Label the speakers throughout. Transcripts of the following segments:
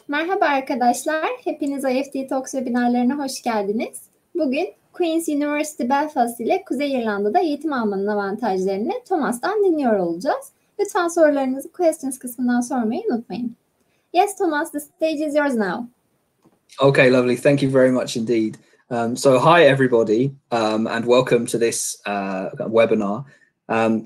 Speaker 1: Merhaba arkadaşlar, hepiniz IFT Talks webinarlarına hoş geldiniz. Bugün Queen's University Belfast ile Kuzey İrlanda'da eğitim almanın avantajlarını Thomas'tan dinliyor olacağız. Lütfen sorularınızı questions kısmından sormayı unutmayın. Yes, Thomas, the stage is yours now.
Speaker 2: Okay, lovely. Thank you very much indeed. So hi everybody, and welcome to this webinar.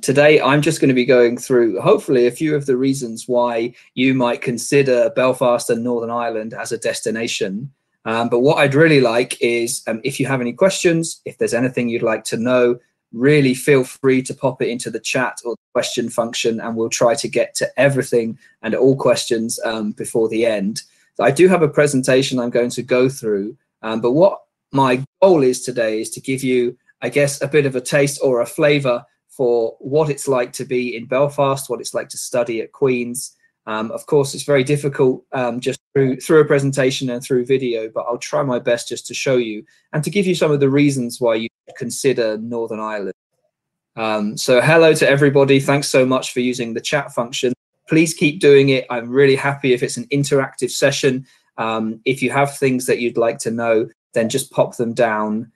Speaker 2: Today, I'm just going to be going through, hopefully, a few of the reasons why you might consider Belfast and Northern Ireland as a destination. But what I'd really like is, if you have any questions, if there's anything you'd like to know, really feel free to pop it into the chat or the question function, and we'll try to get to everything and all questions before the end. So I do have a presentation I'm going to go through, but what my goal is today is to give you, I guess, a bit of a taste or a flavour for what it's like to be in Belfast, what it's like to study at Queen's. Of course, it's very difficult just through a presentation and through video, but I'll try my best just to show you and to give you some of the reasons why you consider Northern Ireland. So hello to everybody. Thanks so much for using the chat function. Please keep doing it. I'm really happy if it's an interactive session. If you have things that you'd like to know, then just pop them down.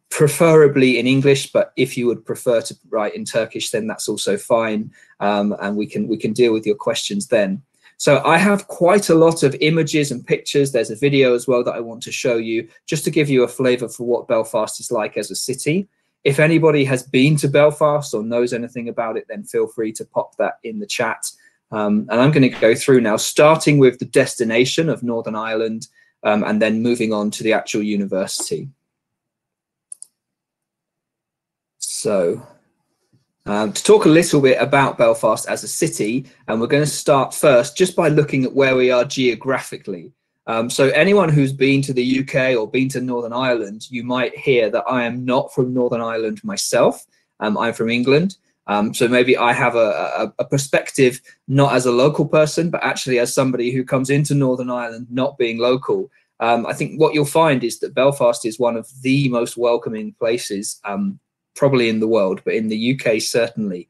Speaker 2: Preferably in English, but if you would prefer to write in Turkish, then that's also fine, and we can deal with your questions then. So I have quite a lot of images and pictures. There's a video as well that I want to show you, just to give you a flavour for what Belfast is like as a city. If anybody has been to Belfast or knows anything about it, then feel free to pop that in the chat. And I'm going to go through now, starting with the destination of Northern Ireland, and then moving on to the actual university. So to talk a little bit about Belfast as a city, and we're going to start first just by looking at where we are geographically. So anyone who's been to the UK or been to Northern Ireland, you might hear that I am not from Northern Ireland myself. I'm from England. So maybe I have a perspective not as a local person, but actually as somebody who comes into Northern Ireland not being local. I think what you'll find is that Belfast is one of the most welcoming places probably in the world, but in the UK certainly.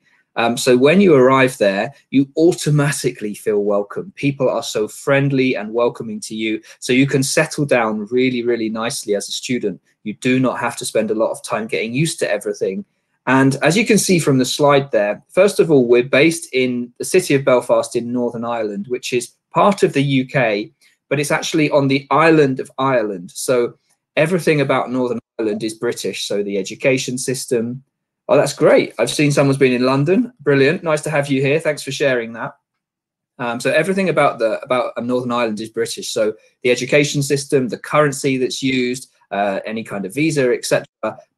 Speaker 2: So when you arrive there, you automatically feel welcome. People are so friendly and welcoming to you, so you can settle down really, really nicely as a student. You do not have to spend a lot of time getting used to everything. And as you can see from the slide there, first of all, we're based in the city of Belfast in Northern Ireland, which is part of the UK, but it's actually on the island of Ireland. So everything about Northern Ireland is British, so the education system. Oh, that's great. I've seen someone's been in London. Brilliant. Nice to have you here. Thanks for sharing that. So everything about Northern Ireland is British. So the education system, the currency that's used, any kind of visa, etc.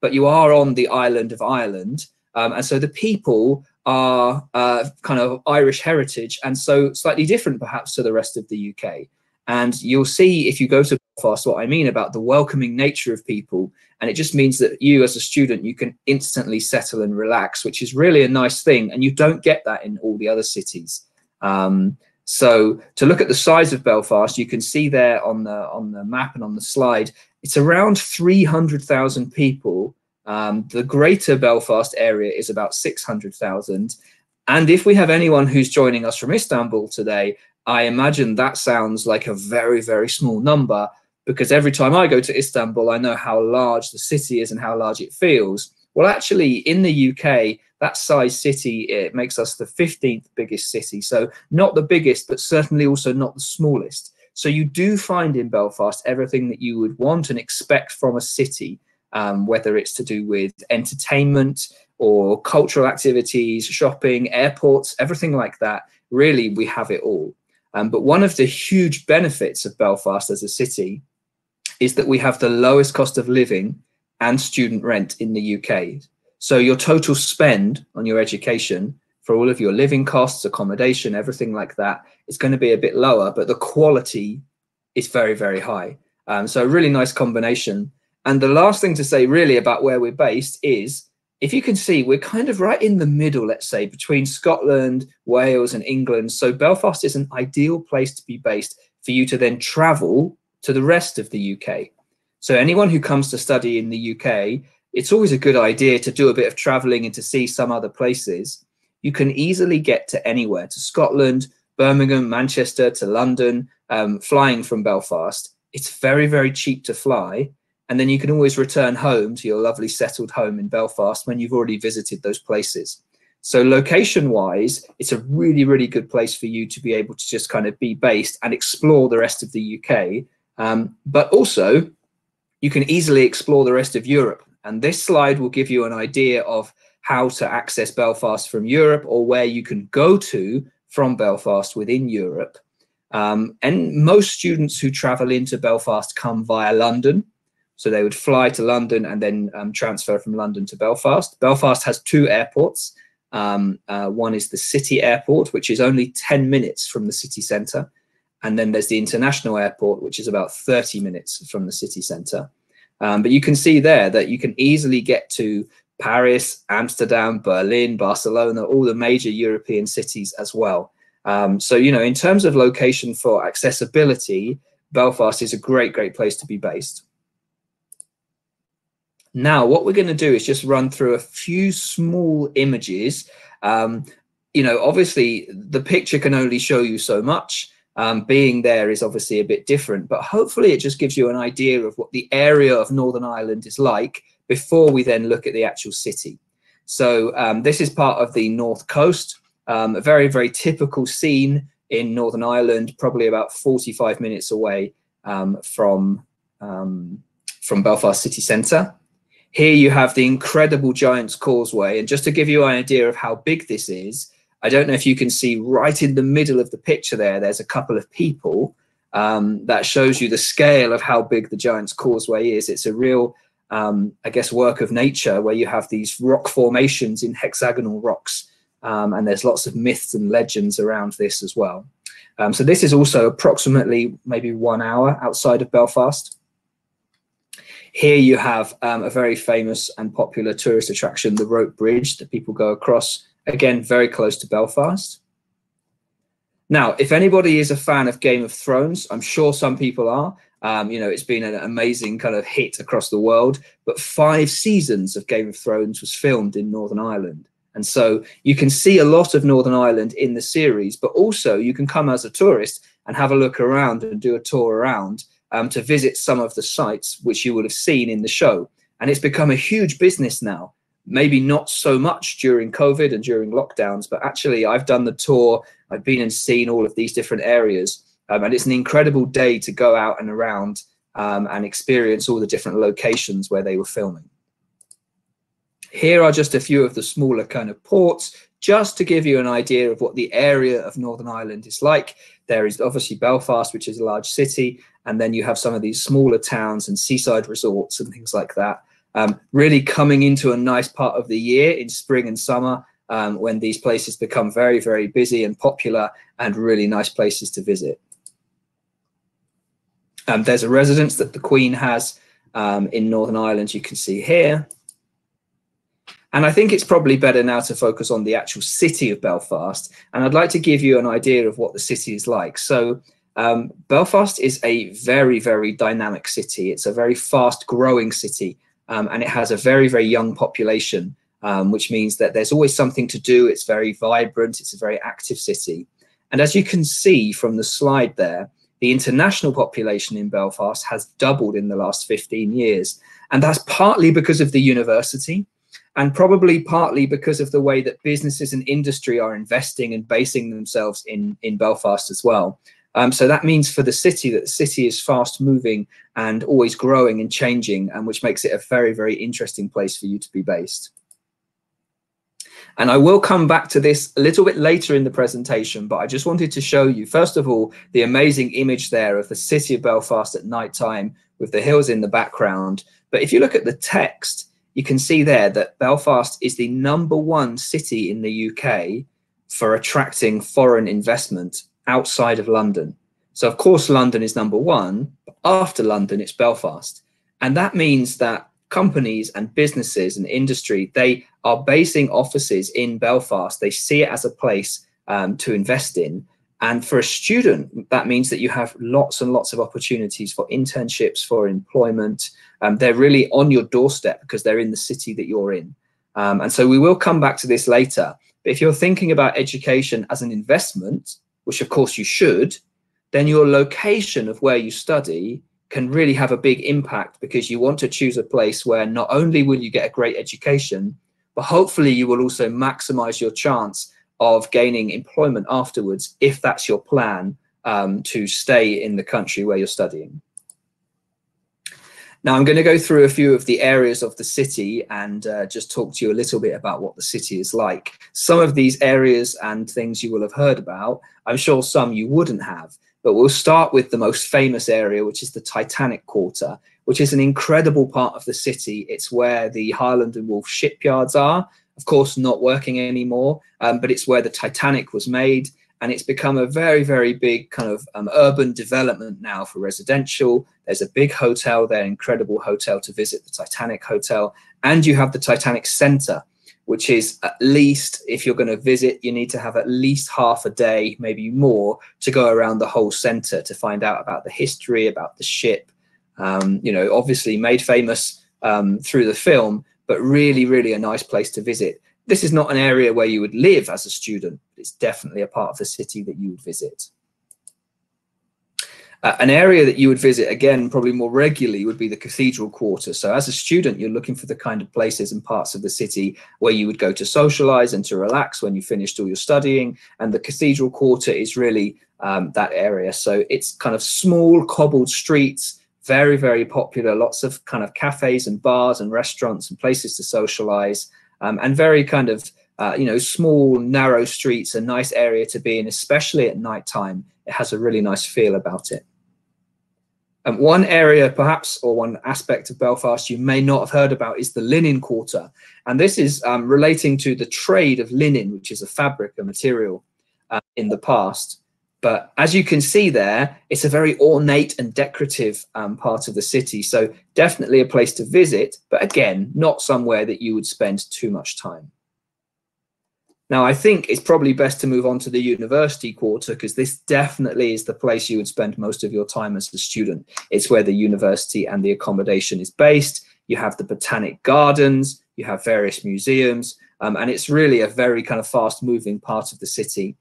Speaker 2: But you are on the island of Ireland. And so the people are kind of Irish heritage, and so slightly different perhaps to the rest of the UK. And you'll see if you go to Belfast what I mean about the welcoming nature of people. And it just means that you as a student, you can instantly settle and relax, which is really a nice thing. And you don't get that in all the other cities. So to look at the size of Belfast, you can see there on the map and on the slide, it's around 300,000 people. The greater Belfast area is about 600,000. And if we have anyone who's joining us from Istanbul today, I imagine that sounds like a very, very small number, because every time I go to Istanbul, I know how large the city is and how large it feels. Well, actually, in the UK, that size city, it makes us the 15th biggest city. So not the biggest, but certainly also not the smallest. So you do find in Belfast everything that you would want and expect from a city, whether it's to do with entertainment or cultural activities, shopping, airports, everything like that. Really, we have it all. But one of the huge benefits of Belfast as a city is that we have the lowest cost of living and student rent in the UK. So your total spend on your education for all of your living costs, accommodation, everything like that, is going to be a bit lower, but the quality is very, very high. So a really nice combination. And the last thing to say really about where we're based is, if you can see, we're kind of right in the middle, let's say, between Scotland, Wales and England. So Belfast is an ideal place to be based for you to then travel to the rest of the UK. So anyone who comes to study in the UK, it's always a good idea to do a bit of traveling and to see some other places. You can easily get to anywhere, to Scotland, Birmingham, Manchester, to London, flying from Belfast, it's very, very cheap to fly. And then you can always return home to your lovely settled home in Belfast when you've already visited those places. So location-wise, it's a really, really good place for you to be able to just kind of be based and explore the rest of the UK. But also, you can easily explore the rest of Europe. And this slide will give you an idea of how to access Belfast from Europe, or where you can go to from Belfast within Europe. And most students who travel into Belfast come via London. So they would fly to London and then transfer from London to Belfast. Belfast has 2 airports. One is the city airport, which is only 10 minutes from the city centre. And then there's the international airport, which is about 30 minutes from the city centre. But you can see there that you can easily get to Paris, Amsterdam, Berlin, Barcelona, all the major European cities as well. So, you know, in terms of location for accessibility, Belfast is a great, great place to be based. Now, what we're going to do is just run through a few small images. You know, obviously, the picture can only show you so much. Being there is obviously a bit different, but hopefully it just gives you an idea of what the area of Northern Ireland is like before we then look at the actual city. So this is part of the North Coast, a very, very typical scene in Northern Ireland, probably about 45 minutes away from Belfast city centre. Here you have the incredible Giant's Causeway. And just to give you an idea of how big this is, I don't know if you can see right in the middle of the picture there, there's a couple of people. That shows you the scale of how big the Giant's Causeway is. It's a real, I guess, work of nature where you have these rock formations in hexagonal rocks. And there's lots of myths and legends around this as well. So this is also approximately maybe 1 hour outside of Belfast. Here you have a very famous and popular tourist attraction, the Rope Bridge, that people go across, again, very close to Belfast. Now, if anybody is a fan of Game of Thrones, I'm sure some people are. You know, it's been an amazing kind of hit across the world, but 5 seasons of Game of Thrones was filmed in Northern Ireland. And so you can see a lot of Northern Ireland in the series, but also you can come as a tourist and have a look around and do a tour around to visit some of the sites which you would have seen in the show. And it's become a huge business now. Maybe not so much during COVID and during lockdowns, but actually I've done the tour. I've been and seen all of these different areas. And it's an incredible day to go out and around and experience all the different locations where they were filming. Here are just a few of the smaller kind of ports, just to give you an idea of what the area of Northern Ireland is like. There is obviously Belfast, which is a large city, and then you have some of these smaller towns and seaside resorts and things like that. Really coming into a nice part of the year in spring and summer when these places become very, very busy and popular and really nice places to visit. There's a residence that the Queen has in Northern Ireland, you can see here. And I think it's probably better now to focus on the actual city of Belfast. And I'd like to give you an idea of what the city is like. So Belfast is a very, very dynamic city. It's a very fast growing city. And it has a very, very young population, which means that there's always something to do. It's very vibrant. It's a very active city. And as you can see from the slide there, the international population in Belfast has doubled in the last 15 years. And that's partly because of the university, and probably partly because of the way that businesses and industry are investing and basing themselves in Belfast as well. So that means for the city that the city is fast moving and always growing and changing, and which makes it a very, very interesting place for you to be based. And I will come back to this a little bit later in the presentation, but I just wanted to show you, first of all, the amazing image there of the city of Belfast at night time with the hills in the background. But if you look at the text, you can see there that Belfast is the #1 city in the UK for attracting foreign investment outside of London. So of course, London is #1, but after London, it's Belfast. And that means that companies and businesses and industry, they are basing offices in Belfast. They see it as a place to invest in. And for a student, that means that you have lots and lots of opportunities for internships, for employment. They're really on your doorstep because they're in the city that you're in. And so we will come back to this later. But if you're thinking about education as an investment, which of course you should, then your location of where you study can really have a big impact, because you want to choose a place where not only will you get a great education, but hopefully you will also maximize your chance of gaining employment afterwards, if that's your plan, to stay in the country where you're studying. Now, I'm going to go through a few of the areas of the city and just talk to you a little bit about what the city is like. Some of these areas and things you will have heard about. I'm sure some you wouldn't have, but we'll start with the most famous area, which is the Titanic Quarter, which is an incredible part of the city. It's where the Harland and Wolff shipyards are, of course, not working anymore, but it's where the Titanic was made. And it's become a very, very big kind of urban development now for residential. There's a big hotel there, incredible hotel to visit, the Titanic Hotel. And you have the Titanic Centre, which is, at least, if you're going to visit, you need to have at least half a day, maybe more, to go around the whole centre to find out about the history, about the ship. You know, obviously made famous through the film, but really, really a nice place to visit. This is not an area where you would live as a student, but it's definitely a part of the city that you would visit. An area that you would visit, again, probably more regularly, would be the Cathedral Quarter. So as a student, you're looking for the kind of places and parts of the city where you would go to socialize and to relax when you finished all your studying. And the Cathedral Quarter is really that area. So it's kind of small cobbled streets, very, very popular, lots of kind of cafes and bars and restaurants and places to socialize. And very kind of, you know, small, narrow streets, a nice area to be in, especially at night time. It has a really nice feel about it. And one area, perhaps, or one aspect of Belfast you may not have heard about is the Linen Quarter. And this is relating to the trade of linen, which is a fabric, a material in the past. But as you can see there, it's a very ornate and decorative part of the city. So definitely a place to visit, but again, not somewhere that you would spend too much time. Now, I think it's probably best to move on to the University Quarter, because this definitely is the place you would spend most of your time as a student. It's where the university and the accommodation is based. You have the Botanic Gardens, you have various museums, and it's really a very kind of fast-moving part of the city.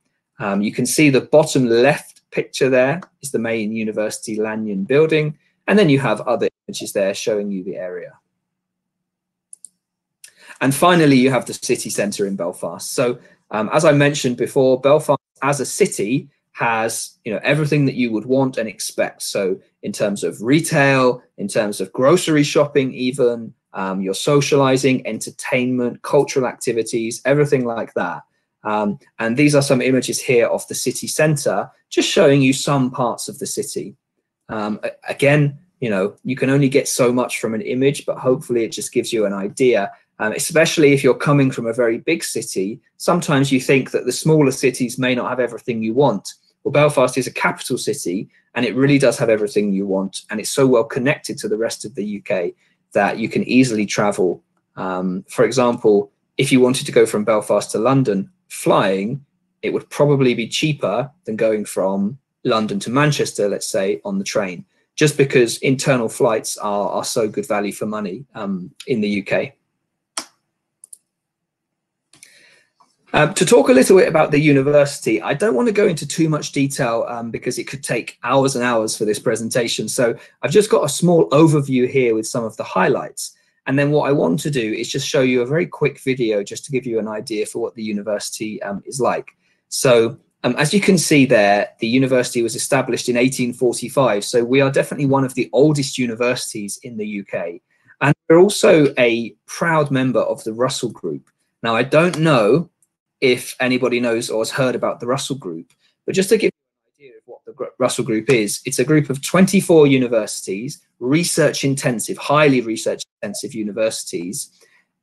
Speaker 2: You can see the bottom left picture there is the main University Lanyon building, and then you have other images there showing you the area. And finally, you have the city centre in Belfast. So as I mentioned before, Belfast as a city has, you know, everything that you would want and expect. So in terms of retail, in terms of grocery shopping, even your socializing, entertainment, cultural activities, everything like that. And these are some images here of the city centre, just showing you some parts of the city. Again, you know, you can only get so much from an image, but hopefully it just gives you an idea. Especially if you're coming from a very big city, sometimes you think that the smaller cities may not have everything you want. Well, Belfast is a capital city, and it really does have everything you want. And it's so well connected to the rest of the UK that you can easily travel. For example, if you wanted to go from Belfast to London, flying, it would probably be cheaper than going from London to Manchester, let's say, on the train, just because internal flights are so good value for money in the UK. To talk a little bit about the university, I don't want to go into too much detail because it could take hours and hours for this presentation. So I've just got a small overview here with some of the highlights. And then what I want to do is just show you a very quick video just to give you an idea for what the university is like. So as you can see there, the university was established in 1845. So we are definitely one of the oldest universities in the UK. And we're also a proud member of the Russell Group. Now, I don't know if anybody knows or has heard about the Russell Group, but just to give you an idea of what the Russell Group is, it's a group of 24 universities, research-intensive, highly research-intensive universities.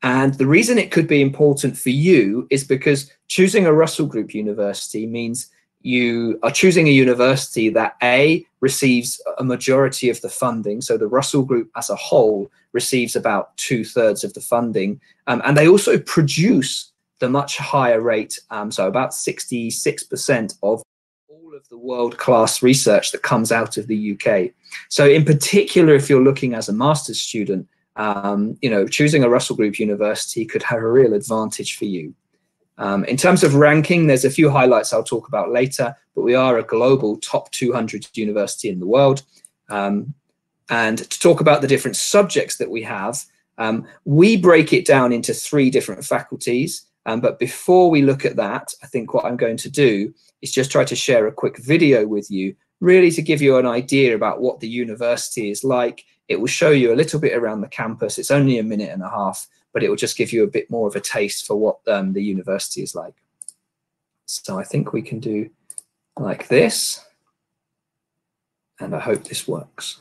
Speaker 2: And the reason it could be important for you is because choosing a Russell Group university means you are choosing a university that A, receives a majority of the funding. So the Russell Group as a whole receives about 2/3 of the funding. And they also produce the much higher rate, so about 66% of all of the world-class research that comes out of the UK. So in particular, if you're looking as a master's student, you know, choosing a Russell Group university could have a real advantage for you. In terms of ranking, there's a few highlights I'll talk about later, but we are a global top 200 university in the world. And to talk about the different subjects that we have, we break it down into 3 different faculties. But before we look at that, I think what I'm going to do is just try to share a quick video with you, really to give you an idea about what the university is like. It will show you a little bit around the campus. It's only a minute and a half, but it will just give you a bit more of a taste for what the university is like. So I think we can do like this, and I hope this works.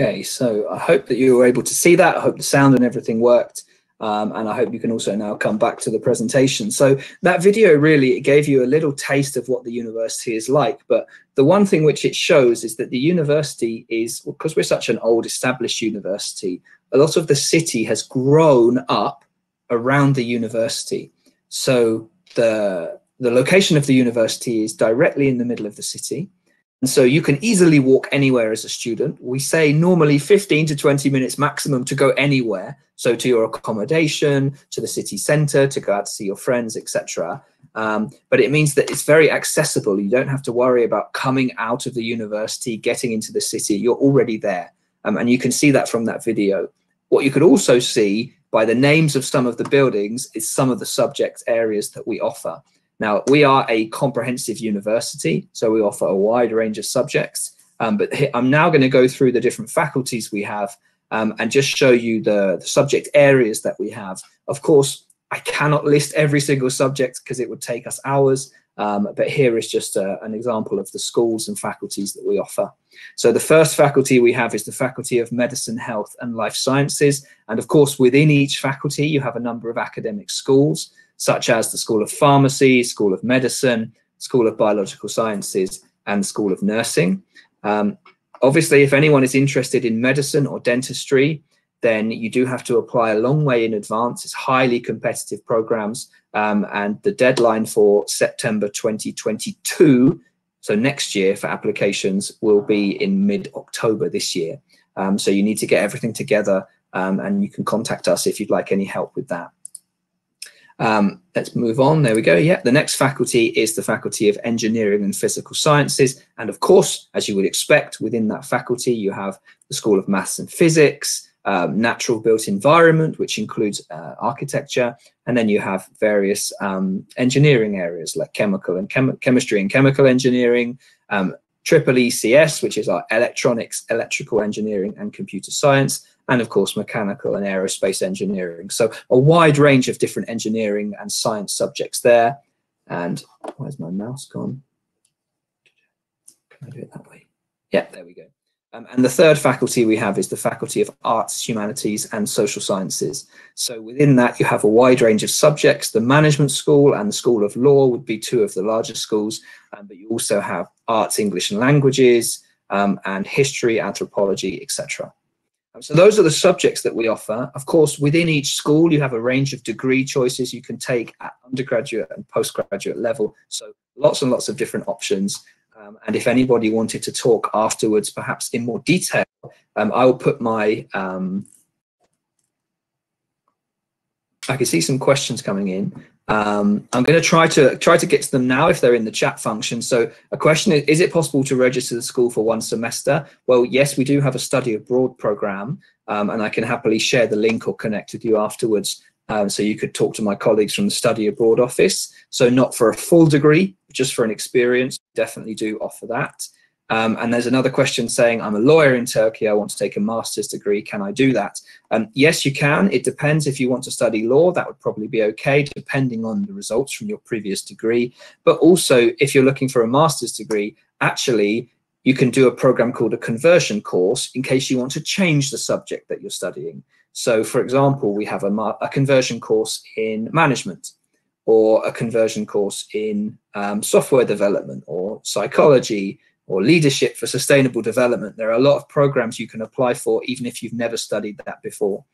Speaker 2: Okay, so I hope that you were able to see that. I hope the sound and everything worked. And I hope you can also now come back to the presentation. So that video really, it gave you a little taste of what the university is like. But the one thing which it shows is that the university is, because we're such an old established university, a lot of the city has grown up around the university. So the location of the university is directly in the middle of the city. And so you can easily walk anywhere as a student. We say normally 15 to 20 minutes maximum to go anywhere. So to your accommodation, to the city centre, to go out to see your friends, etc. But it means that it's very accessible. You don't have to worry about coming out of the university, getting into the city. You're already there. And you can see that from that video. What you could also see by the names of some of the buildings is some of the subject areas that we offer. Now, we are a comprehensive university, so we offer a wide range of subjects. But I'm now going to go through the different faculties we have and just show you the subject areas that we have. Of course, I cannot list every single subject because it would take us hours. But here is just an example of the schools and faculties that we offer. So the first faculty we have is the Faculty of Medicine, Health and Life Sciences. And of course, within each faculty, you have a number of academic schools, such as the School of Pharmacy, School of Medicine, School of Biological Sciences, and School of Nursing. Obviously, if anyone is interested in medicine or dentistry, then you do have to apply a long way in advance. It's highly competitive programs, and the deadline for September 2022, so next year for applications, will be in mid-October this year. So you need to get everything together, and you can contact us if you'd like any help with that. Let's move on. There we go. Yeah, the next faculty is the Faculty of Engineering and Physical Sciences. And of course, as you would expect, within that faculty, you have the School of Maths and Physics, Natural Built Environment, which includes architecture. And then you have various engineering areas like chemical and chemistry and chemical engineering, EECS, which is our electronics, electrical engineering and computer science, and of course, mechanical and aerospace engineering. So a wide range of different engineering and science subjects there. And where's my mouse gone? Can I do it that way? Yeah, there we go. And the third faculty we have is the Faculty of Arts, Humanities and Social Sciences. So within that, you have a wide range of subjects. The Management School and the School of Law would be two of the largest schools, but you also have Arts, English and Languages, and History, Anthropology, etc. So those are the subjects that we offer. Of course, within each school, you have a range of degree choices you can take at undergraduate and postgraduate level. So lots and lots of different options. And if anybody wanted to talk afterwards, perhaps in more detail, I will put my, I can see some questions coming in. I'm going to try to get to them now if they're in the chat function. So a question is it possible to register the school for one semester? Well, yes, we do have a study abroad program, and I can happily share the link or connect with you afterwards. So you could talk to my colleagues from the study abroad office. So not for a full degree, just for an experience, definitely do offer that. And there's another question saying, I'm a lawyer in Turkey, I want to take a master's degree, can I do that? Yes, you can. It depends. If you want to study law, that would probably be okay, depending on the results from your previous degree. But also, if you're looking for a master's degree, actually, you can do a program called a conversion course in case you want to change the subject that you're studying. So, for example, we have a conversion course in management, or a conversion course in software development, or psychology, or leadership for sustainable development. There are a lot of programs you can apply for, even if you've never studied that before.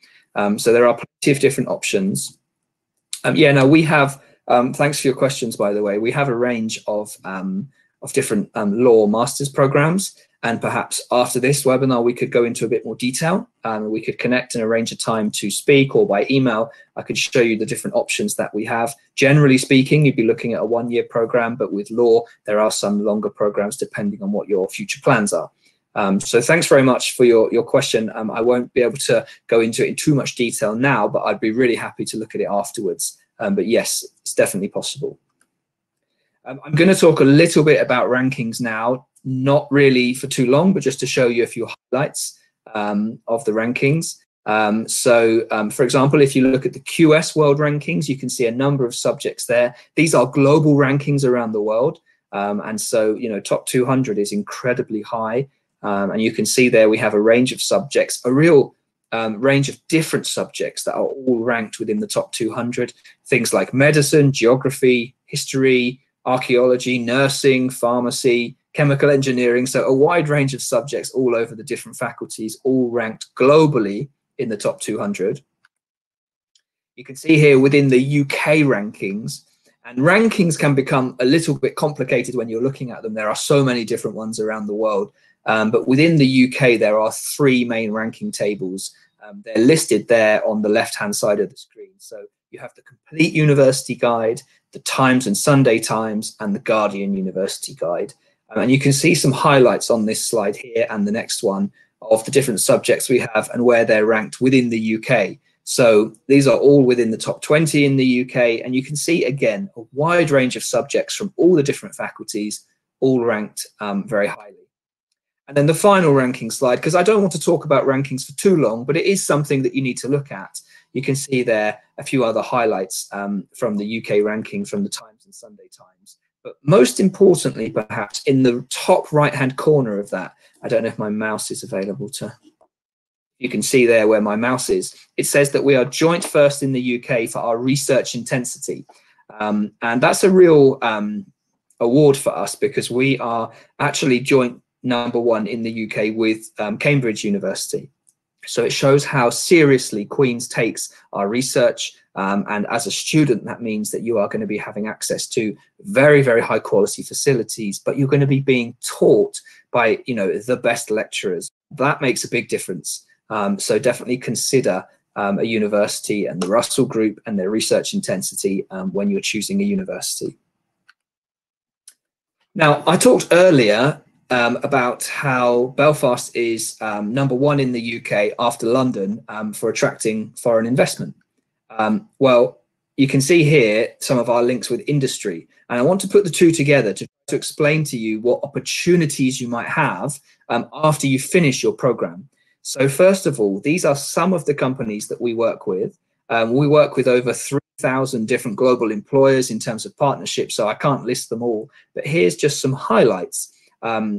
Speaker 2: So there are plenty of different options. Yeah, now we have, thanks for your questions, by the way, we have a range of different law master's programs. And perhaps after this webinar, we could go into a bit more detail. We could connect and arrange a time to speak, or by email, I could show you the different options that we have. Generally speaking, you'd be looking at a one-year program, but with law, there are some longer programs depending on what your future plans are. So thanks very much for your question. I won't be able to go into it in too much detail now, but I'd be really happy to look at it afterwards. But yes, it's definitely possible. I'm going to talk a little bit about rankings now, not really for too long, but just to show you a few highlights of the rankings. For example, if you look at the QS World Rankings, you can see a number of subjects there. These are global rankings around the world. And so, you know, top 200 is incredibly high. And you can see there we have a range of subjects, a real range of different subjects that are all ranked within the top 200. Things like medicine, geography, history, archaeology, nursing, pharmacy, chemical engineering. So a wide range of subjects all over the different faculties, all ranked globally in the top 200. You can see here within the UK rankings, and rankings can become a little bit complicated when you're looking at them. There are so many different ones around the world. But within the UK, there are 3 main ranking tables. They're listed there on the left-hand side of the screen. So you have the Complete University Guide, the Times and Sunday Times, and the Guardian University Guide. And you can see some highlights on this slide here and the next one of the different subjects we have and where they're ranked within the UK. So these are all within the top 20 in the UK. And you can see, again, a wide range of subjects from all the different faculties, all ranked very highly. And then the final ranking slide, because I don't want to talk about rankings for too long, but it is something that you need to look at. You can see there a few other highlights from the UK ranking from the Times and Sunday Times. But most importantly, perhaps in the top right-hand corner of that, I don't know if my mouse is available to, you can see there where my mouse is. It says that we are joint first in the UK for our research intensity. And that's a real award for us, because we are actually joint #1 in the UK with Cambridge University. So it shows how seriously Queen's takes our research. And as a student, that means that you are going to be having access to very, very high quality facilities, but you're going to be being taught by, you know, the best lecturers. That makes a big difference. So definitely consider a university and the Russell Group and their research intensity when you're choosing a university. Now, I talked earlier about how Belfast is #1 in the UK after London for attracting foreign investment. Well, you can see here some of our links with industry, and I want to put the two together to explain to you what opportunities you might have after you finish your program. So first of all, these are some of the companies that we work with. We work with over 3,000 different global employers in terms of partnerships, so I can't list them all, but here's just some highlights.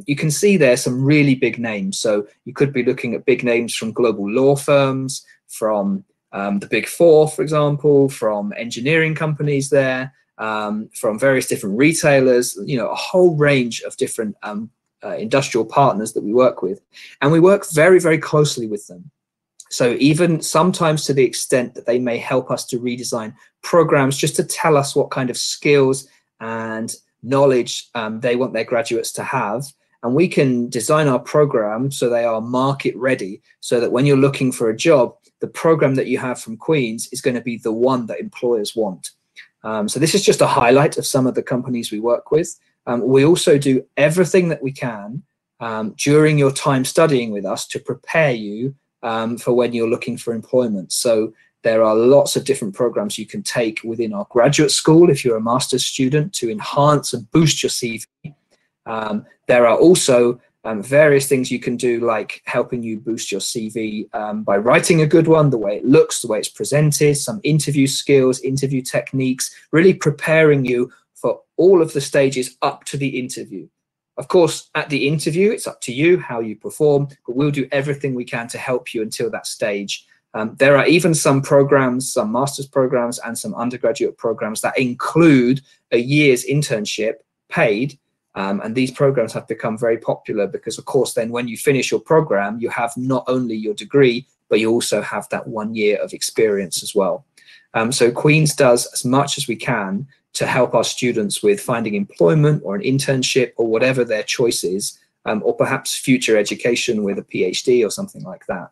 Speaker 2: You can see there some really big names. So you could be looking at big names from global law firms, from the Big Four, for example, from engineering companies there, from various different retailers, you know, a whole range of different industrial partners that we work with. And we work very, very closely with them. So even sometimes to the extent that they may help us to redesign programs just to tell us what kind of skills and knowledge they want their graduates to have. And we can design our program so they are market ready, so that when you're looking for a job, the program that you have from Queen's is going to be the one that employers want. So this is just a highlight of some of the companies we work with. We also do everything that we can during your time studying with us to prepare you for when you're looking for employment. So there are lots of different programs you can take within our graduate school if you're a master's student to enhance and boost your CV. There are also various things you can do, like helping you boost your CV by writing a good one, the way it looks, the way it's presented, some interview skills, interview techniques, really preparing you for all of the stages up to the interview. Of course, at the interview, it's up to you how you perform, but we'll do everything we can to help you until that stage. There are even some programs, some master's programs and some undergraduate programs that include a year's internship paid. And these programs have become very popular because, of course, then when you finish your program, you have not only your degree, but you also have that 1 year of experience as well. So Queen's does as much as we can to help our students with finding employment or an internship or whatever their choice is, or perhaps future education with a PhD or something like that.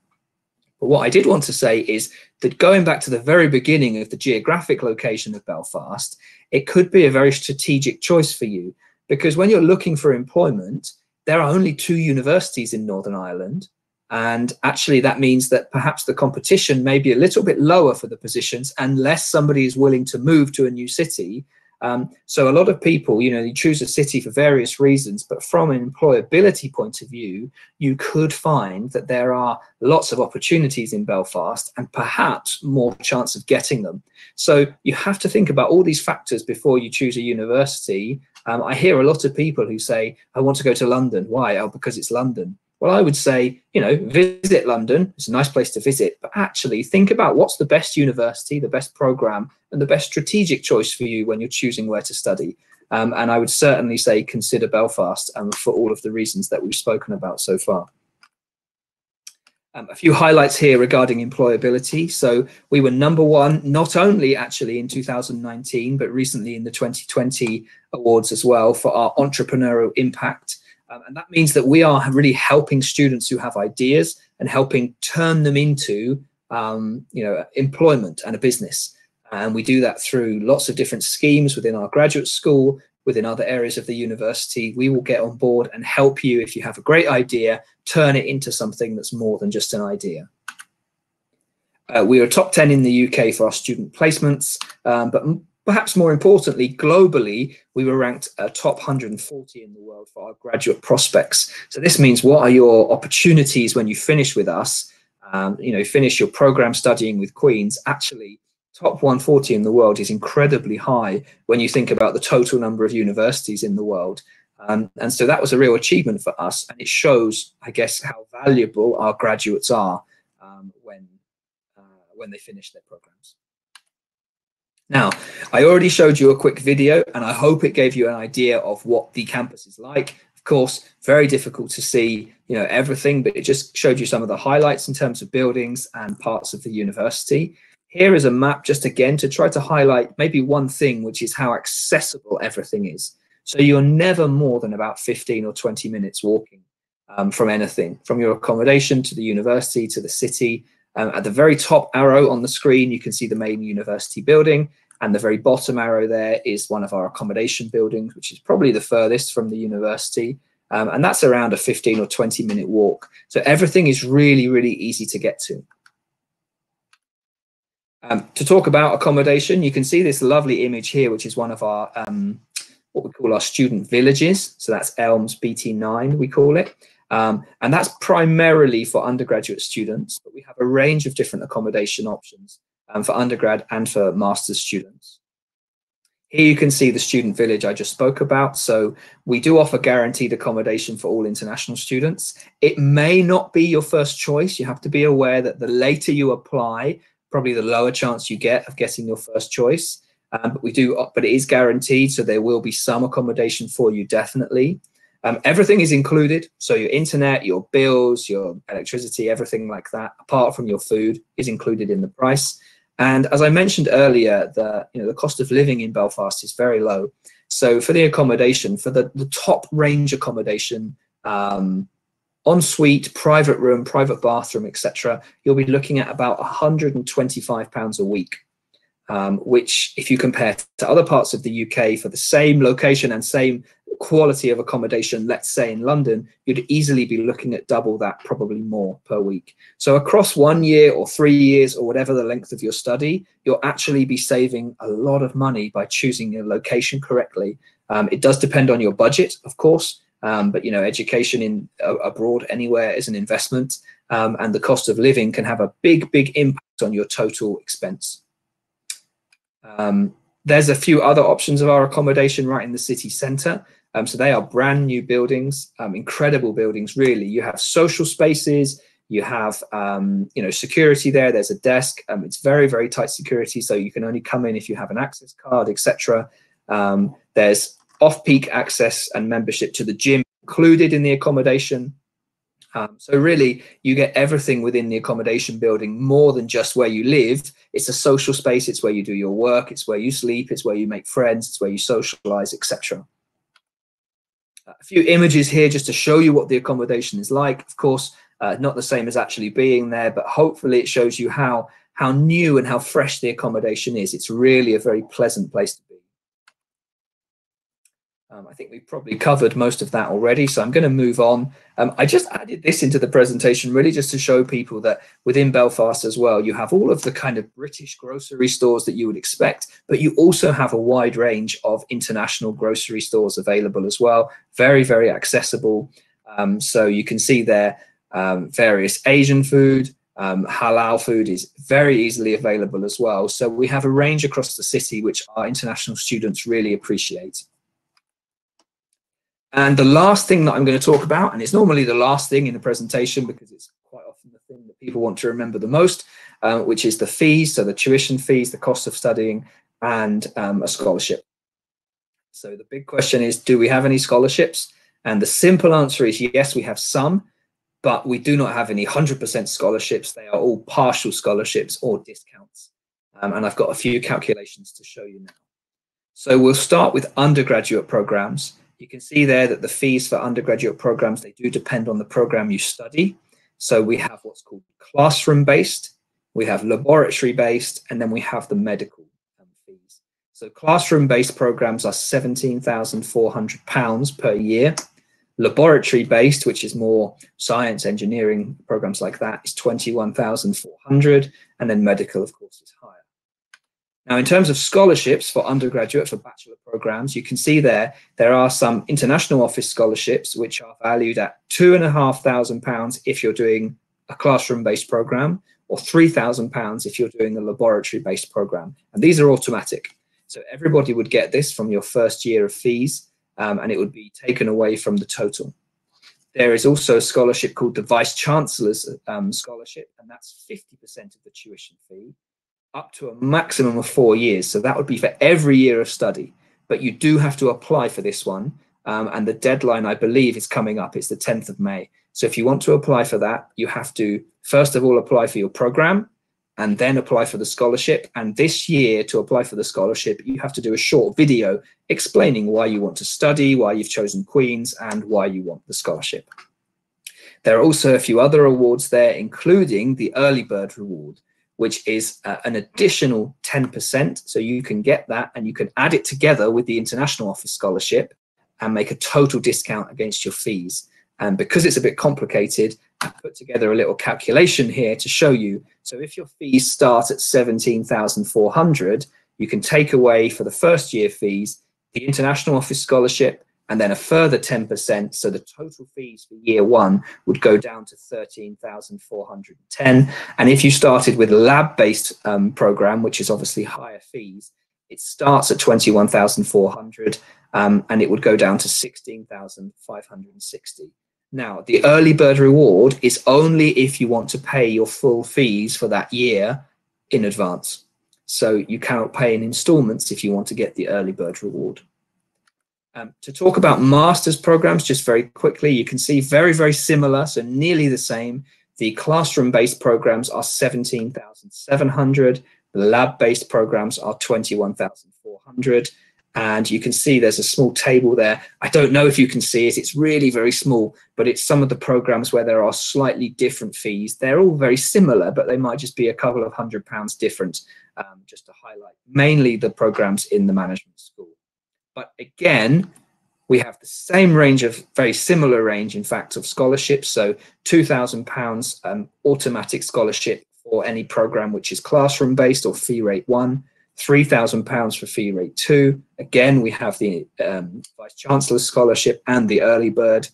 Speaker 2: But what I did want to say is that going back to the very beginning of the geographic location of Belfast, it could be a very strategic choice for you. Because when you're looking for employment, there are only 2 universities in Northern Ireland. And actually, that means that perhaps the competition may be a little bit lower for the positions unless somebody is willing to move to a new city. So a lot of people, you choose a city for various reasons, but from an employability point of view, you could find that there are lots of opportunities in Belfast and perhaps more chance of getting them. So you have to think about all these factors before you choose a university. I hear a lot of people who say, I want to go to London. Why? Oh, because it's London. Well, I would say, visit London. It's a nice place to visit, but actually think about what's the best university, the best program, and the best strategic choice for you when you're choosing where to study. And I would certainly say consider Belfast for all of the reasons that we've spoken about so far. A few highlights here regarding employability. So we were #1, not only actually in 2019, but recently in the 2020 awards as well for our entrepreneurial impact. And that means that we are really helping students who have ideas and helping turn them into, employment and a business. And we do that through lots of different schemes within our graduate school, within other areas of the university. We will get on board and help you if you have a great idea, turn it into something that's more than just an idea. We are top 10 in the UK for our student placements, but perhaps more importantly, globally, we were ranked top 140 in the world for our graduate prospects. So this means what are your opportunities when you finish with us, finish your program studying with Queen's. Actually, top 140 in the world is incredibly high when you think about the total number of universities in the world. And so that was a real achievement for us. And it shows, I guess, how valuable our graduates are when they finish their programs. Now, I already showed you a quick video, and I hope it gave you an idea of what the campus is like. Of course, very difficult to see, everything, but it just showed you some of the highlights in terms of buildings and parts of the university. Here is a map just again to try to highlight maybe one thing, which is how accessible everything is. So you're never more than about 15 or 20 minutes walking from anything, from your accommodation to the university to the city. At the very top arrow on the screen, you can see the main university building, and the very bottom arrow there is one of our accommodation buildings, which is probably the furthest from the university. And that's around a 15 or 20 minute walk. So everything is really, really easy to get to. To talk about accommodation, you can see this lovely image here, which is one of our, what we call our student villages. So that's Elms BT9, we call it. And that's primarily for undergraduate students, but we have a range of different accommodation options for undergrad and for master's students. Here you can see the student village I just spoke about. So we do offer guaranteed accommodation for all international students. It may not be your first choice. You have to be aware that the later you apply, probably the lower chance you get of getting your first choice. But it is guaranteed, so there will be some accommodation for you, definitely. Everything is included, so your internet, your bills, your electricity, everything like that, apart from your food, is included in the price. And as I mentioned earlier, the cost of living in Belfast is very low. So for the accommodation, for the top range accommodation, ensuite, private room, private bathroom, etc., you'll be looking at about £125 a week, which if you compare to other parts of the UK for the same location and same quality of accommodation, let's say in London, you'd easily be looking at double that, probably more per week. So across 1 year or 3 years or whatever the length of your study, you'll actually be saving a lot of money by choosing your location correctly. It does depend on your budget, of course, but you know, education abroad anywhere is an investment, and the cost of living can have a big impact on your total expense. There's a few other options of our accommodation right in the city centre. So they are brand new buildings, incredible buildings, really. You have social spaces, you have you know, security there. There's a desk. It's very tight security, so you can only come in if you have an access card, etc. There's off-peak access and membership to the gym included in the accommodation. So really, you get everything within the accommodation building, more than just where you live. It's a social space. It's where you do your work. It's where you sleep. It's where you make friends. It's where you socialize, etc. A few images here just to show you what the accommodation is like. Of course, not the same as actually being there, but hopefully it shows you how new and how fresh the accommodation is. It's really a very pleasant place to be. I think we've probably covered most of that already, so I'm going to move on. I just added this into the presentation really just to show people that within Belfast as well, you have all of the kind of British grocery stores that you would expect, but you also have a wide range of international grocery stores available as well. Very accessible. So you can see there various Asian food, halal food is very easily available as well. So we have a range across the city which our international students really appreciate. And the last thing that I'm going to talk about, and it's normally the last thing in the presentation because it's quite often the thing that people want to remember the most, which is the fees, so the tuition fees, the cost of studying, and a scholarship. So the big question is, do we have any scholarships? And the simple answer is yes, we have some, but we do not have any 100% scholarships. They are all partial scholarships or discounts. And I've got a few calculations to show you now. So we'll start with undergraduate programs. You can see there that the fees for undergraduate programs, they do depend on the program you study. So we have what's called classroom-based, we have laboratory-based, and then we have the medical fees. So classroom-based programs are £17,400 per year. Laboratory-based, which is more science, engineering, programs like that, is £21,400, and then medical, of course, is higher. Now, in terms of scholarships for undergraduate, for bachelor programs, you can see there are some international office scholarships, which are valued at £2,500 if you're doing a classroom-based program, or £3,000 if you're doing a laboratory-based program. And these are automatic. So everybody would get this from your first year of fees, and it would be taken away from the total. There is also a scholarship called the Vice Chancellor's Scholarship, and that's 50% of the tuition fee, up to a maximum of 4 years. So that would be for every year of study, but you do have to apply for this one. And the deadline, I believe, is coming up. It's the 10th of May. So if you want to apply for that, you have to, first of all, apply for your program and then apply for the scholarship. And this year, to apply for the scholarship, you have to do a short video explaining why you want to study, why you've chosen Queen's, and why you want the scholarship. There are also a few other awards there, including the Early Bird Reward, which is an additional 10%. So you can get that and you can add it together with the International Office Scholarship and make a total discount against your fees. And because it's a bit complicated, I put together a little calculation here to show you. So if your fees start at 17,400, you can take away for the first year fees, the International Office Scholarship, and then a further 10%. So the total fees for year one would go down to 13,410. And if you started with a lab-based program, which is obviously higher fees, it starts at 21,400 and it would go down to 16,560. Now, the early bird reward is only if you want to pay your full fees for that year in advance. So you cannot pay in installments if you want to get the early bird reward. To talk about master's programs, just very quickly, you can see very similar, so nearly the same. The classroom-based programs are 17,700. The lab-based programs are 21,400. And you can see there's a small table there. I don't know if you can see it. It's really very small, but it's some of the programs where there are slightly different fees. They're all very similar, but they might just be a couple of £100 different, just to highlight mainly the programs in the management school. But again, we have the same range of, very similar range, in fact, of scholarships. So £2,000 automatic scholarship for any program which is classroom based or fee rate 1. £3,000 for fee rate 2. Again, we have the Vice Chancellor's Scholarship and the Early Bird.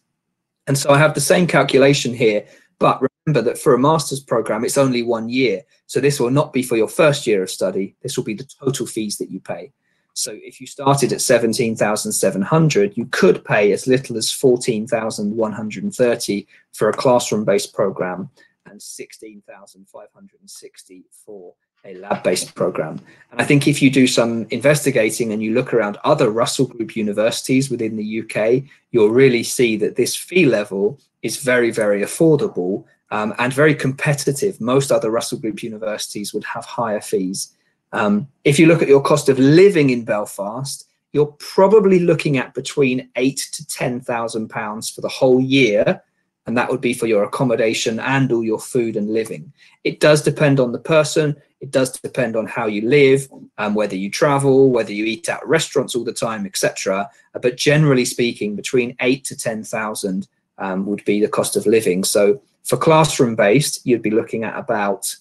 Speaker 2: And so I have the same calculation here, but remember that for a master's program, it's only 1 year. So this will not be for your first year of study. This will be the total fees that you pay. So if you started at 17,700, you could pay as little as 14,130 for a classroom-based program and 16,560 for a lab-based program. And I think if you do some investigating and you look around other Russell Group universities within the UK, you'll really see that this fee level is very, very affordable and very competitive. Most other Russell Group universities would have higher fees. If you look at your cost of living in Belfast, you're probably looking at between £8,000 to £10,000 for the whole year. And that would be for your accommodation and all your food and living. It does depend on the person. It does depend on how you live, whether you travel, whether you eat at restaurants all the time, etc. But generally speaking, between 8 to 10,000 would be the cost of living. So for classroom based, you'd be looking at about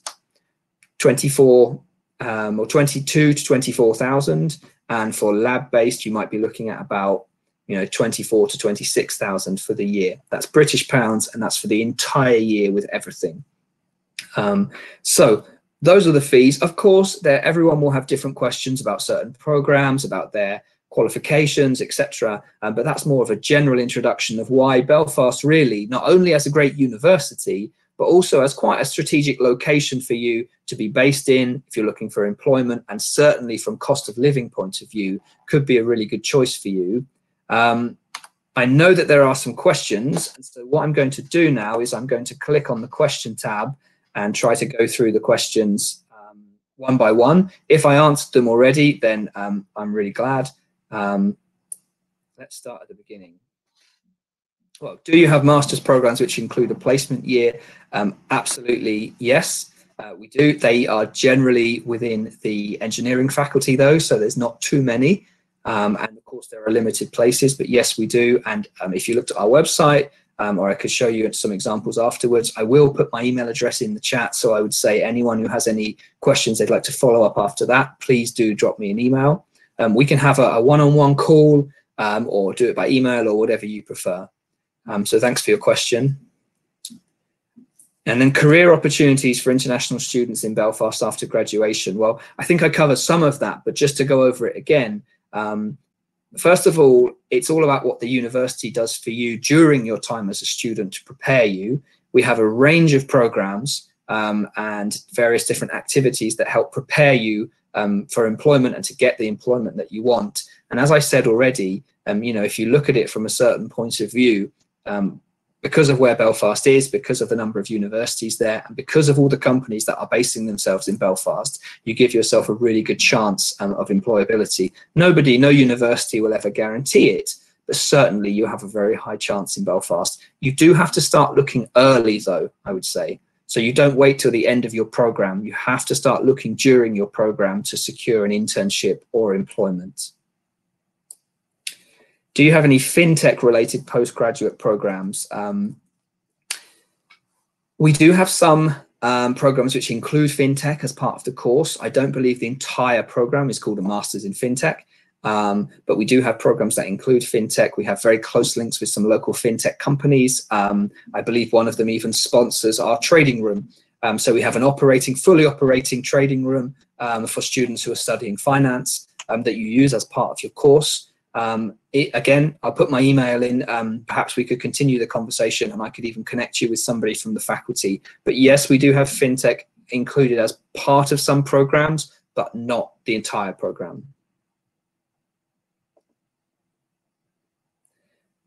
Speaker 2: 22 to 24,000, and for lab based, you might be looking at about 24 to 26,000 for the year. That's British pounds, and that's for the entire year with everything. So those are the fees. Of course, everyone will have different questions about certain programs, about their qualifications, etc. But that's more of a general introduction of why Belfast really, not only as a great university, but also as quite a strategic location for you to be based in if you're looking for employment, and certainly from cost of living point of view, could be a really good choice for you. I know that there are some questions, and so what I'm going to do now is I'm going to click on the question tab and try to go through the questions one by one. If I answered them already, then I'm really glad. Let's start at the beginning. Well, do you have master's programs which include a placement year? Absolutely, yes, we do. They are generally within the engineering faculty though, so there's not too many. And of course, there are limited places, but yes, we do. And if you looked at our website, or I could show you some examples afterwards, I will put my email address in the chat. So I would say anyone who has any questions they'd like to follow up after that, please do drop me an email. We can have a one-on-one call or do it by email or whatever you prefer. So thanks for your question. And then career opportunities for international students in Belfast after graduation. Well, I think I covered some of that, but just to go over it again, first of all, it's all about what the university does for you during your time as a student to prepare you. We have a range of programs and various different activities that help prepare you for employment and to get the employment that you want. And as I said already, if you look at it from a certain point of view, because of where Belfast is, because of the number of universities there, and because of all the companies that are basing themselves in Belfast, you give yourself a really good chance of employability. No university will ever guarantee it, but certainly you have a very high chance in Belfast. You do have to start looking early though, I would say. So you don't wait till the end of your program. You have to start looking during your program to secure an internship or employment. Do you have any fintech related postgraduate programs? We do have some programs which include fintech as part of the course. I don't believe the entire program is called a Masters in Fintech, but we do have programs that include fintech. We have very close links with some local fintech companies. I believe one of them even sponsors our trading room. So we have an fully operating trading room for students who are studying finance that you use as part of your course. Again, I'll put my email in. Perhaps we could continue the conversation and I could even connect you with somebody from the faculty. But yes, we do have fintech included as part of some programs, but not the entire program.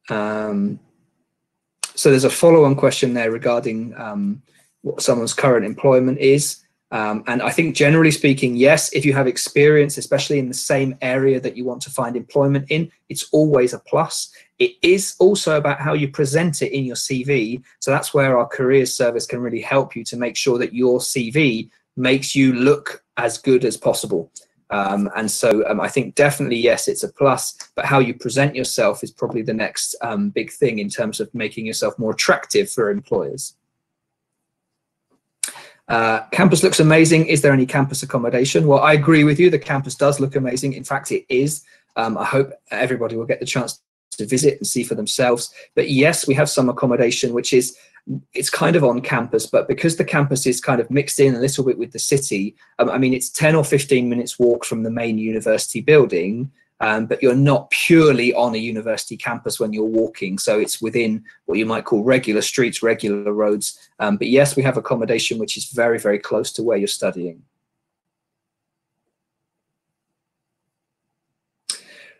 Speaker 2: So there's a follow-on question there regarding what someone's current employment is. And I think generally speaking, yes, if you have experience, especially in the same area that you want to find employment in, it's always a plus. It is also about how you present it in your CV. So that's where our careers service can really help you to make sure that your CV makes you look as good as possible. And so I think definitely, yes, it's a plus, but how you present yourself is probably the next big thing in terms of making yourself more attractive for employers. Campus looks amazing. Is there any campus accommodation? Well, I agree with you. The campus does look amazing. In fact, it is. I hope everybody will get the chance to visit and see for themselves. But yes, we have some accommodation, which is, it's kind of on campus, but because the campus is kind of mixed in a little bit with the city, I mean, it's 10 or 15 minutes walk from the main university building. But you're not purely on a university campus when you're walking. So it's within what you might call regular streets, regular roads. But yes, we have accommodation, which is very, very close to where you're studying.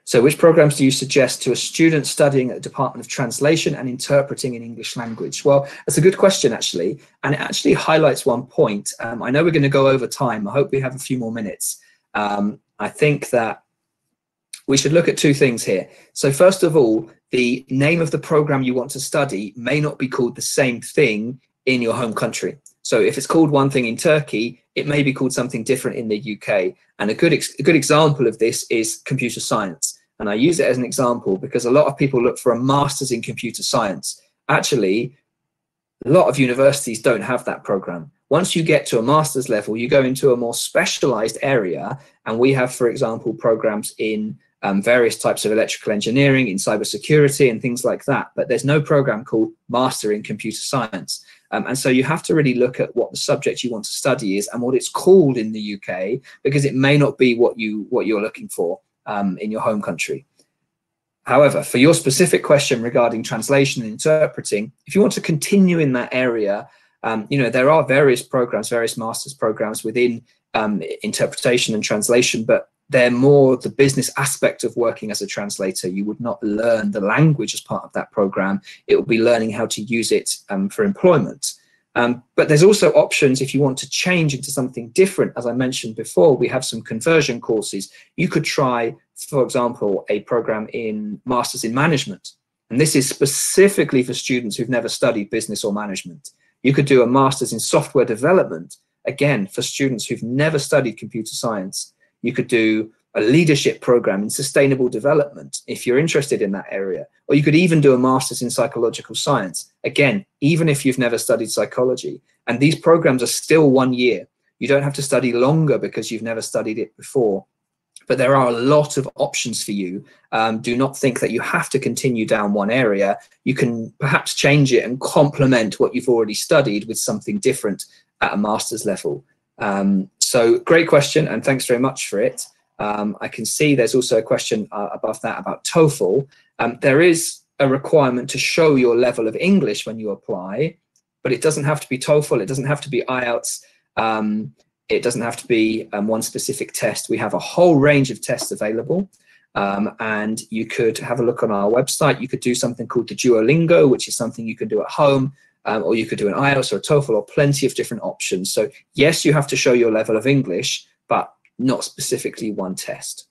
Speaker 2: So which programs do you suggest to a student studying at the Department of Translation and Interpreting in English Language? Well, that's a good question, actually. And it actually highlights one point. I know we're going to go over time. I hope we have a few more minutes. I think that we should look at two things here. So first of all, the name of the program you want to study may not be called the same thing in your home country. So if it's called one thing in Turkey, it may be called something different in the UK. And a good example of this is computer science. And I use it as an example because a lot of people look for a master's in computer science. Actually, a lot of universities don't have that program. Once you get to a master's level, you go into a more specialized area. And we have, for example, programs in various types of electrical engineering, in cybersecurity and things like that. But there's no program called Master in Computer Science. And so you have to really look at what the subject you want to study is and what it's called in the UK, because it may not be what you're looking for in your home country. However, for your specific question regarding translation and interpreting, if you want to continue in that area, you know, there are various programs, various master's programs within interpretation and translation, but they're more the business aspect of working as a translator. You would not learn the language as part of that program. It will be learning how to use it for employment. But there's also options if you want to change into something different. As I mentioned before, we have some conversion courses. You could try, for example, a program in Masters in Management. And this is specifically for students who've never studied business or management. You could do a Masters in Software Development, again, for students who've never studied computer science. You could do a leadership program in sustainable development if you're interested in that area. Or you could even do a master's in psychological science. Again, even if you've never studied psychology. And these programs are still 1 year. You don't have to study longer because you've never studied it before. But there are a lot of options for you. Do not think that you have to continue down one area. You can perhaps change it and complement what you've already studied with something different at a master's level. So great question, and thanks very much for it. I can see there's also a question above that about TOEFL. There is a requirement to show your level of English when you apply, but it doesn't have to be TOEFL, it doesn't have to be IELTS, it doesn't have to be one specific test. We have a whole range of tests available, and you could have a look on our website. You could do something called the Duolingo, which is something you can do at home. Or you could do an IELTS or a TOEFL, or plenty of different options. So yes, you have to show your level of English, but not specifically one test.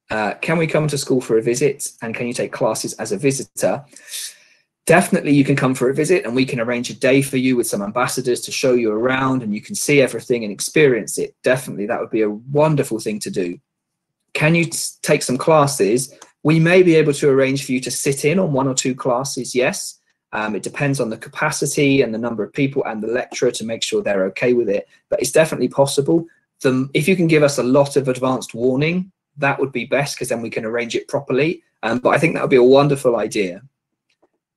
Speaker 2: Can we come to school for a visit, and can you take classes as a visitor? Definitely you can come for a visit, and we can arrange a day for you with some ambassadors to show you around, and you can see everything and experience it. Definitely, that would be a wonderful thing to do. Can you take some classes? We may be able to arrange for you to sit in on 1 or 2 classes, yes. It depends on the capacity and the number of people and the lecturer to make sure they're okay with it, but it's definitely possible. If you can give us a lot of advanced warning, that would be best, because then we can arrange it properly. But I think that would be a wonderful idea.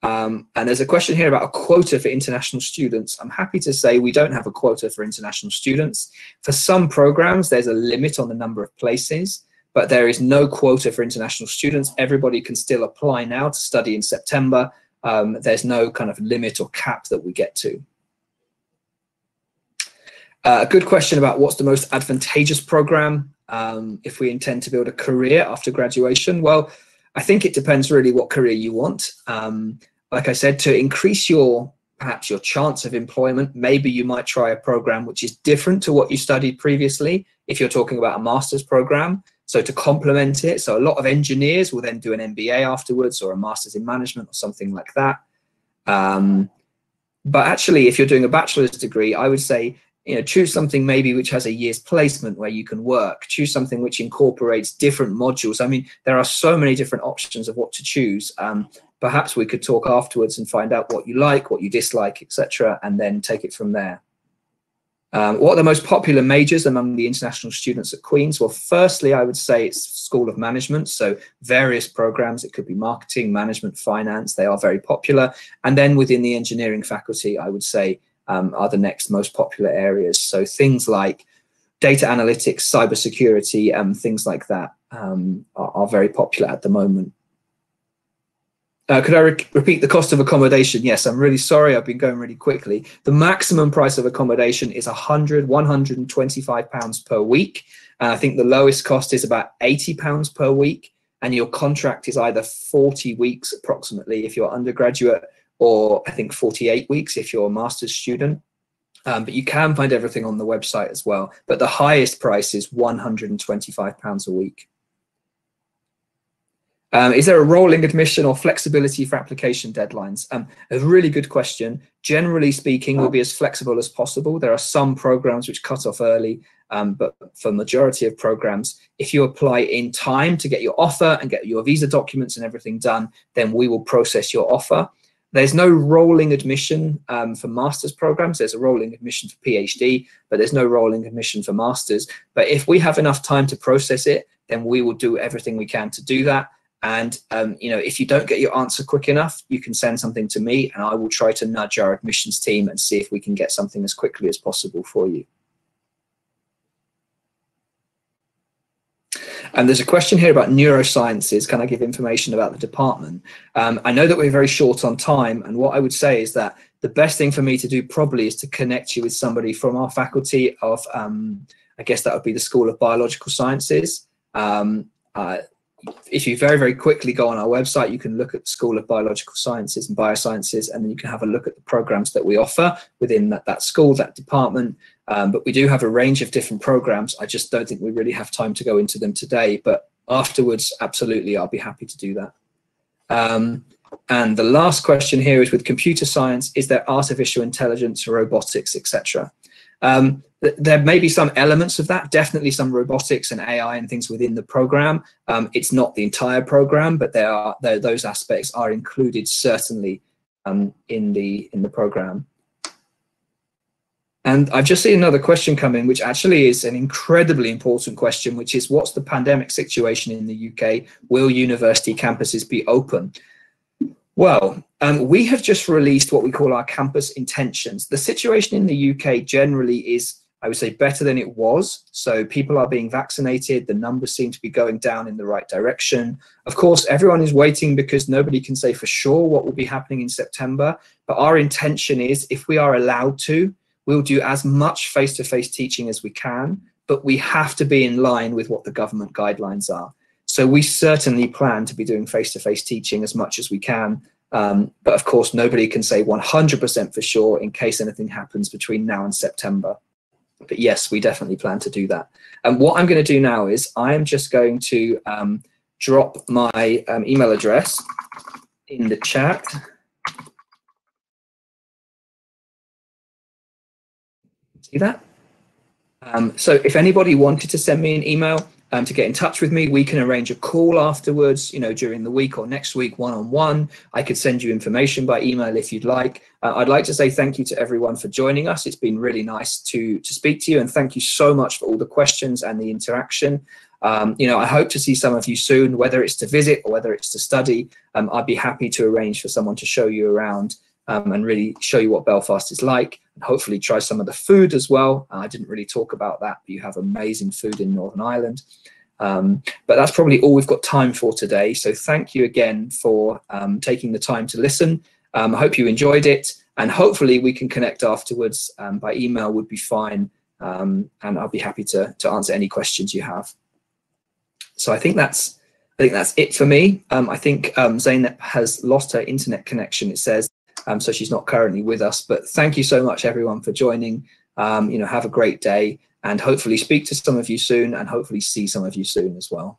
Speaker 2: And there's a question here about a quota for international students. I'm happy to say we don't have a quota for international students. For some programs, there's a limit on the number of places, but there is no quota for international students. Everybody can still apply now to study in September. There's no kind of limit or cap that we get to. A good question about what's the most advantageous program if we intend to build a career after graduation. Well, I think it depends really what career you want. Like I said, to increase your perhaps your chance of employment. Maybe you might try a program which is different to what you studied previously, if you're talking about a master's program, so to complement it. So a lot of engineers will then do an MBA afterwards, or a master's in management or something like that. But actually, if you're doing a bachelor's degree, I would say, choose something maybe which has a year's placement where you can work. Choose something which incorporates different modules. I mean, there are so many different options of what to choose. Perhaps we could talk afterwards and find out what you like, what you dislike, etc., and then take it from there. What are the most popular majors among the international students at Queen's? Well, firstly, I would say it's School of Management. So various programs, it could be marketing, management, finance, they are very popular. And then within the engineering faculty, I would say are the next most popular areas. So things like data analytics, cybersecurity, things like that are very popular at the moment. Could I repeat the cost of accommodation? Yes, I'm really sorry, I've been going really quickly. The maximum price of accommodation is £125 per week. And I think the lowest cost is about £80 per week. And your contract is either 40 weeks approximately if you're undergraduate, or I think 48 weeks if you're a master's student. But you can find everything on the website as well. But the highest price is £125 a week. Is there a rolling admission or flexibility for application deadlines? A really good question. Generally speaking, we'll be as flexible as possible. There are some programs which cut off early, but for majority of programs, if you apply in time to get your offer and get your visa documents and everything done, then we will process your offer. There's no rolling admission for master's programs. There's a rolling admission for PhD, but there's no rolling admission for masters. But if we have enough time to process it, then we will do everything we can to do that. And, if you don't get your answer quick enough, you can send something to me and I will try to nudge our admissions team and see if we can get something as quickly as possible for you. And there's a question here about neurosciences. Can I give information about the department? I know that we're very short on time, and what I would say is that the best thing for me to do probably is to connect you with somebody from our faculty of, I guess that would be the School of Biological Sciences. If you very, very quickly go on our website, you can look at the School of Biological Sciences and Biosciences, and then you can have a look at the programs that we offer within that school, that department. But we do have a range of different programs. I just don't think we really have time to go into them today, but afterwards, absolutely, I'll be happy to do that. And the last question here is, with computer science, is there artificial intelligence, robotics, etc.? There may be some elements of that, definitely some robotics and AI and things within the program. It's not the entire program, but those aspects are included certainly in the program. And I've just seen another question come in, which actually is an incredibly important question, which is, what's the pandemic situation in the UK? Will university campuses be open? Well, we have just released what we call our campus intentions. The situation in the UK generally is, I would say, better than it was. So people are being vaccinated. The numbers seem to be going down in the right direction. Of course, everyone is waiting because nobody can say for sure what will be happening in September. But our intention is, if we are allowed to, we'll do as much face-to-face teaching as we can, but we have to be in line with what the government guidelines are. So we certainly plan to be doing face-to-face teaching as much as we can. But of course, nobody can say 100% for sure in case anything happens between now and September. But yes, we definitely plan to do that. And what I'm going to do now is I am just going to drop my email address in the chat. See that? So if anybody wanted to send me an email to get in touch with me, we can arrange a call afterwards, during the week or next week, one-on-one. I could send you information by email if you'd like. I'd like to say thank you to everyone for joining us. It's been really nice to speak to you, and thank you so much for all the questions and the interaction. I hope to see some of you soon, whether it's to visit or whether it's to study. I'd be happy to arrange for someone to show you around and really show you what Belfast is like, and hopefully try some of the food as well. I didn't really talk about that, but you have amazing food in Northern Ireland. But that's probably all we've got time for today. So thank you again for taking the time to listen. I hope you enjoyed it, and hopefully we can connect afterwards. By email would be fine, and I'll be happy to answer any questions you have. So I think that's it for me. I think Zainab has lost her internet connection, it says. so she's not currently with us. But thank you so much, everyone, for joining. You know, have a great day, and hopefully speak to some of you soon, and hopefully see some of you soon as well.